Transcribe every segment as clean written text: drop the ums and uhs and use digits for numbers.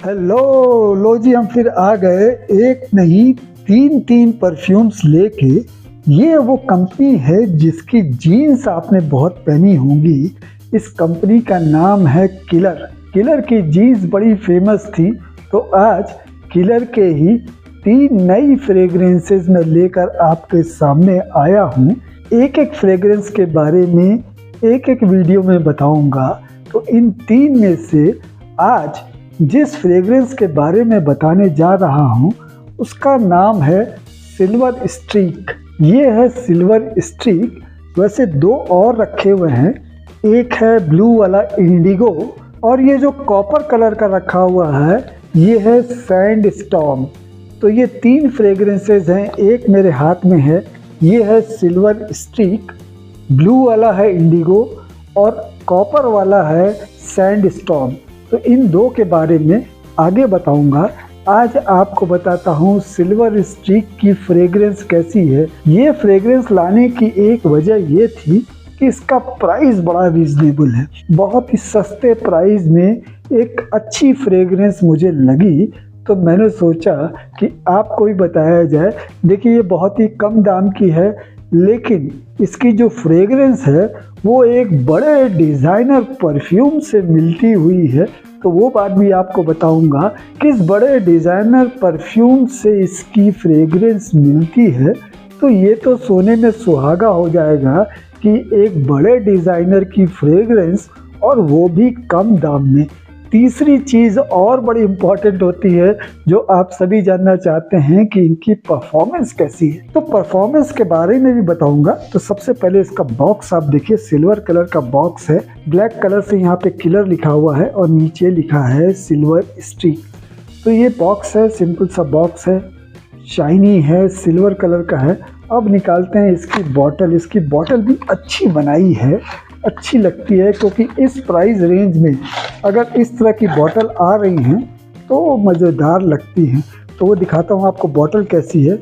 Hello लो जी, हम फिर आ गए। एक नहीं तीन परफ्यूम्स लेके। ये वो कंपनी है जिसकी जीन्स आपने बहुत पहनी होंगी। इस कंपनी का नाम है किलर। किलर की जीन्स बड़ी फेमस थी, तो आज किलर के ही 3 नई फ्रेग्रेंसेस में लेकर आपके सामने आया हूँ। एक एक फ्रेग्रेंस के बारे में एक एक वीडियो में बताऊंगा। तो इन 3 में से आज जिस फ्रेग्रेंस के बारे में बताने जा रहा हूँ उसका नाम है सिल्वर स्ट्रीक। ये है सिल्वर स्ट्रीक। वैसे 2 और रखे हुए हैं, एक है ब्लू वाला इंडिगो और ये जो कॉपर कलर का रखा हुआ है ये है सैंड स्टॉर्म। तो ये 3 फ्रेग्रेंसेस हैं। एक मेरे हाथ में है, ये है सिल्वर स्ट्रीक, ब्लू वाला है इंडिगो और कॉपर वाला है सैंड स्टॉर्म। तो इन 2 के बारे में आगे बताऊंगा। आज आपको बताता हूँ सिल्वर स्ट्रीक की फ्रेग्रेंस कैसी है। ये फ्रेग्रेंस लाने की एक वजह ये थी कि इसका प्राइस बड़ा रीजनेबल है। बहुत ही सस्ते प्राइस में एक अच्छी फ्रेग्रेंस मुझे लगी, तो मैंने सोचा कि आपको भी बताया जाए। देखिए, ये बहुत ही कम दाम की है, लेकिन इसकी जो फ्रेग्रेंस है वो एक बड़े डिज़ाइनर परफ्यूम से मिलती हुई है। तो वो बात भी आपको बताऊंगा किस बड़े डिज़ाइनर परफ्यूम से इसकी फ्रेग्रेंस मिलती है। तो ये तो सोने में सुहागा हो जाएगा कि एक बड़े डिज़ाइनर की फ्रेग्रेंस, और वो भी कम दाम में। तीसरी चीज़ और बड़ी इम्पॉर्टेंट होती है जो आप सभी जानना चाहते हैं कि इनकी परफॉर्मेंस कैसी है। तो परफॉर्मेंस के बारे में भी बताऊंगा। तो सबसे पहले इसका बॉक्स आप देखिए, सिल्वर कलर का बॉक्स है। ब्लैक कलर से यहाँ पे किलर लिखा हुआ है और नीचे लिखा है सिल्वर स्ट्रीक। तो ये बॉक्स है, सिंपल सा बॉक्स है, शाइनी है, सिल्वर कलर का है। अब निकालते हैं इसकी बॉटल। इसकी बॉटल भी अच्छी बनाई है, अच्छी लगती है, क्योंकि इस प्राइस रेंज में अगर इस तरह की बॉटल आ रही हैं तो मज़ेदार लगती हैं। तो वो दिखाता हूँ आपको बॉटल कैसी है।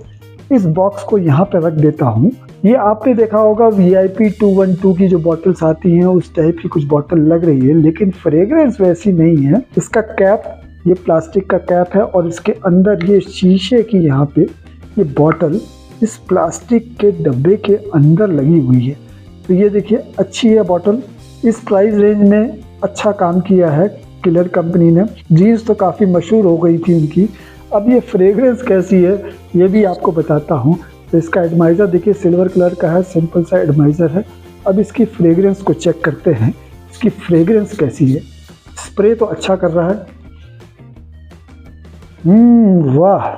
इस बॉक्स को यहाँ पे रख देता हूँ। ये आपने देखा होगा VIP 212 की जो बॉटल्स आती हैं उस टाइप की कुछ बॉटल लग रही है, लेकिन फ्रेग्रेंस वैसी नहीं है। इसका कैप, ये प्लास्टिक का कैप है और इसके अंदर ये शीशे की यहाँ पे ये बॉटल इस प्लास्टिक के डब्बे के अंदर लगी हुई है। तो ये देखिए, अच्छी है बॉटल। इस प्राइस रेंज में अच्छा काम किया है किलर कंपनी ने। जीन्स तो काफ़ी मशहूर हो गई थी उनकी। अब ये फ्रेग्रेंस कैसी है ये भी आपको बताता हूँ। तो इसका एडमाइज़र देखिए, सिल्वर कलर का है, सिंपल सा एडमाइज़र है। अब इसकी फ्रेग्रेंस को चेक करते हैं, इसकी फ्रेग्रेंस कैसी है। स्प्रे तो अच्छा कर रहा है। वाह,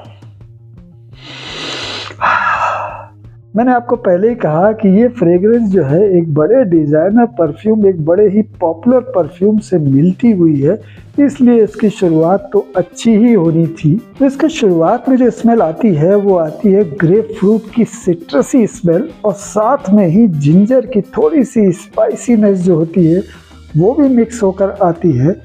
मैंने आपको पहले ही कहा कि ये फ्रेग्रेंस जो है एक बड़े डिज़ाइनर परफ्यूम, एक बड़े ही पॉपुलर परफ्यूम से मिलती हुई है, इसलिए इसकी शुरुआत तो अच्छी ही होनी थी। तो इसके शुरुआत में जो स्मेल आती है वो आती है ग्रेप फ्रूट की सिट्रसी स्मेल, और साथ में ही जिंजर की थोड़ी सी स्पाइसीनेस जो होती है वो भी मिक्स होकर आती है।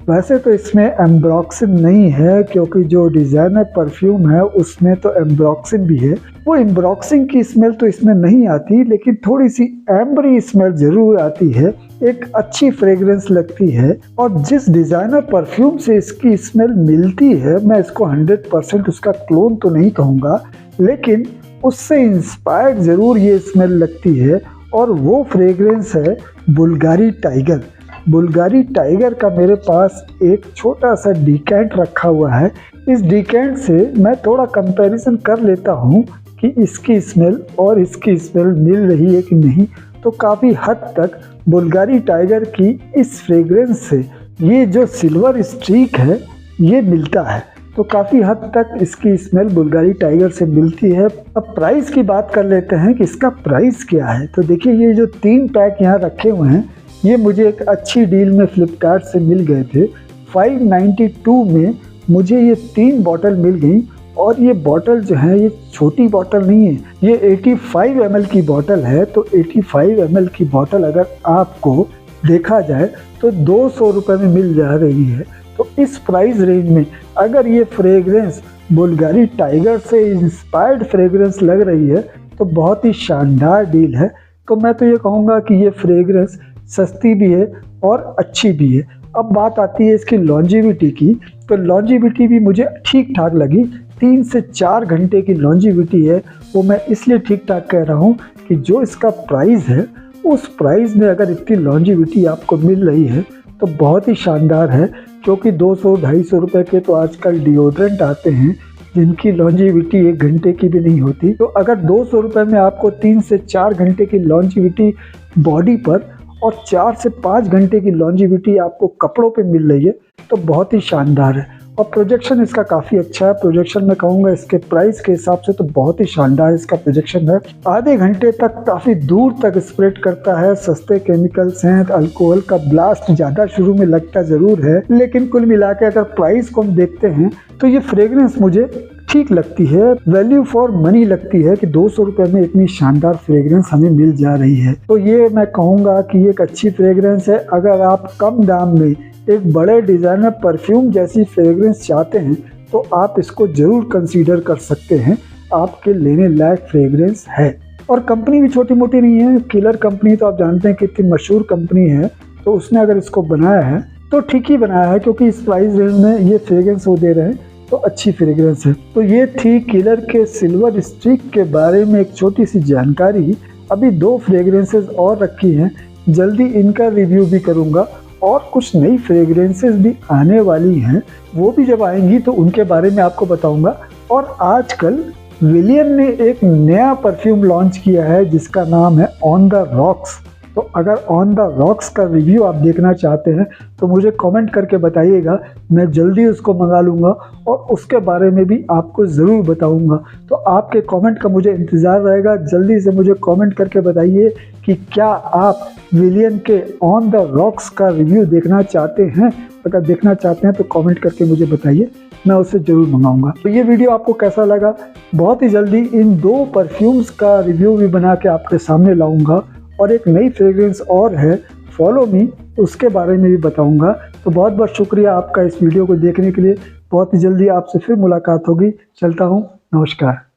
वैसे तो इसमें एम्ब्रॉक्सिन नहीं है, क्योंकि जो डिज़ाइनर परफ्यूम है उसमें तो एम्ब्रॉक्सिन भी है। वो एम्ब्रॉक्सिन की स्मेल तो इसमें नहीं आती, लेकिन थोड़ी सी एम्बरी स्मेल ज़रूर आती है। एक अच्छी फ्रेग्रेंस लगती है, और जिस डिज़ाइनर परफ्यूम से इसकी स्मेल मिलती है, मैं इसको 100% उसका क्लोन तो नहीं कहूँगा, लेकिन उससे इंस्पायर्ड ज़रूर ये स्मेल लगती है। और वो फ्रेग्रेंस है बुल्गारी टाइगर। बुल्गारी टाइगर का मेरे पास एक छोटा सा डिकेंट रखा हुआ है। इस डिकेंट से मैं थोड़ा कंपैरिजन कर लेता हूँ कि इसकी स्मेल और इसकी स्मेल मिल रही है कि नहीं। तो काफ़ी हद तक बुल्गारी टाइगर की इस फ्रेग्रेंस से ये जो सिल्वर स्ट्रीक है ये मिलता है। तो काफ़ी हद तक इसकी स्मेल बुल्गारी टाइगर से मिलती है। अब प्राइस की बात कर लेते हैं कि इसका प्राइस क्या है। तो देखिए, ये जो 3 पैक यहाँ रखे हुए हैं ये मुझे एक अच्छी डील में फ्लिपकार्ट से मिल गए थे। 592 में मुझे ये 3 बॉटल मिल गई। और ये बॉटल जो है ये छोटी बॉटल नहीं है, ये 85 ml की बॉटल है। तो 85 ml की बॉटल अगर आपको देखा जाए तो 200 रुपये में मिल जा रही है। तो इस प्राइस रेंज में अगर ये फ्रेग्रेंस बुल्गारी टाइगर से इंस्पायर्ड फ्रेग्रेंस लग रही है तो बहुत ही शानदार डील है। तो मैं तो ये कहूँगा कि ये फ्रेग्रेंस सस्ती भी है और अच्छी भी है। अब बात आती है इसकी लॉन्जेविटी की। तो लॉन्जिविटी भी मुझे ठीक ठाक लगी। 3 से 4 घंटे की लॉन्जिविटी है। वो मैं इसलिए ठीक ठाक कह रहा हूँ कि जो इसका प्राइस है, उस प्राइस में अगर इतनी लॉन्जिविटी आपको मिल रही है तो बहुत ही शानदार है। क्योंकि 200-250 रुपये के तो आजकल डिओड्रेंट आते हैं जिनकी लॉन्जिविटी 1 घंटे की भी नहीं होती। तो अगर 200 रुपये में आपको 3 से 4 घंटे की लॉन्जिविटी बॉडी पर और 4 से 5 घंटे की लॉन्जिविटी आपको कपड़ों पे मिल रही है तो बहुत ही शानदार है। और प्रोजेक्शन इसका काफ़ी अच्छा है। प्रोजेक्शन मैं कहूँगा इसके प्राइस के हिसाब से तो बहुत ही शानदार इसका प्रोजेक्शन है। आधे घंटे तक काफ़ी दूर तक स्प्रेड करता है। सस्ते केमिकल्स हैं, अल्कोहल का ब्लास्ट ज़्यादा शुरू में लगता ज़रूर है, लेकिन कुल मिला के अगर प्राइस को हम देखते हैं तो ये फ्रेगरेंस मुझे ठीक लगती है, वैल्यू फॉर मनी लगती है कि 200 रुपये में इतनी शानदार फ्रेगरेंस हमें मिल जा रही है। तो ये मैं कहूँगा कि ये एक अच्छी फ्रेगरेंस है। अगर आप कम दाम में एक बड़े डिज़ाइनर परफ्यूम जैसी फ्रेगरेंस चाहते हैं तो आप इसको ज़रूर कंसीडर कर सकते हैं। आपके लेने लायक फ्रेगरेंस है। और कंपनी भी छोटी मोटी नहीं है। किलर कंपनी तो आप जानते हैं कितनी मशहूर कंपनी है, तो उसने अगर इसको बनाया है तो ठीक ही बनाया है, क्योंकि इस प्राइस रेंज में ये फ्रेगरेंस वो दे रहे हैं तो अच्छी फ्रेगरेंस है। तो ये थी किलर के सिल्वर स्ट्रीक के बारे में एक छोटी सी जानकारी। अभी 2 फ्रेगरेंसेस और रखी हैं, जल्दी इनका रिव्यू भी करूँगा और कुछ नई फ्रेगरेंसेस भी आने वाली हैं, वो भी जब आएंगी तो उनके बारे में आपको बताऊंगा। और आजकल विलियन ने एक नया परफ्यूम लॉन्च किया है जिसका नाम है ऑन द रॉक्स। तो अगर ऑन द रॉक्स का रिव्यू आप देखना चाहते हैं तो मुझे कमेंट करके बताइएगा, मैं जल्दी उसको मंगा लूँगा और उसके बारे में भी आपको ज़रूर बताऊँगा। तो आपके कमेंट का मुझे इंतज़ार रहेगा। जल्दी से मुझे कमेंट करके बताइए कि क्या आप विलियन के ऑन द रॉक्स का रिव्यू देखना चाहते हैं। अगर देखना चाहते हैं तो कमेंट करके मुझे बताइए, मैं उसे ज़रूर मंगाऊंगा। तो ये वीडियो आपको कैसा लगा? बहुत ही जल्दी इन 2 परफ्यूम्स का रिव्यू भी बना के आपके सामने लाऊंगा और एक नई फ्रेगरेंस और है फॉलो मी, उसके बारे में भी बताऊंगा। तो बहुत बहुत शुक्रिया आपका इस वीडियो को देखने के लिए। बहुत ही जल्दी आपसे फिर मुलाकात होगी। चलता हूँ, नमस्कार।